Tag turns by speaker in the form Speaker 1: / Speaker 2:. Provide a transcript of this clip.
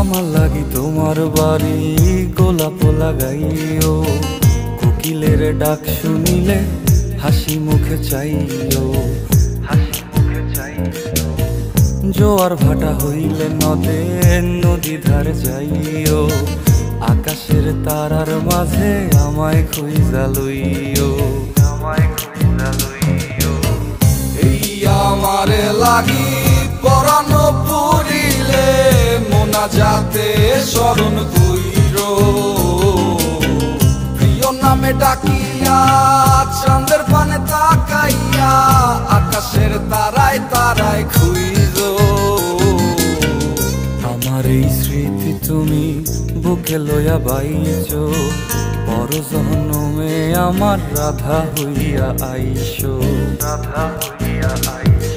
Speaker 1: আমার লাগি তোমার বাড়ি গোলাপ লাগাইও, কোকিলের ডাক শুনিলে হাসি মুখে চাইও, হাসি মুখে চাইও। জোয়ার ভাটা হইলে নদে নদী ধারে যাইও, আকাশের তারার মাঝে আমায় খুঁজা লইও, আমায় খুঁজা লইও।
Speaker 2: এই আমারে লাগি পরাণ পুরিলে মোনাজাতে স্মরণ কইরো, প্রিয় নামে ডাকিয়া চাঁদের পানে তাকাইয়া আকাশের তারায় তারায় খুইরো।
Speaker 1: আমার এই স্মৃতি তুমি বুকে লইয়া বাইছো, পর জন্মে আমার রাধা হইয়া আইসো, রাধা হইয়া আইসো।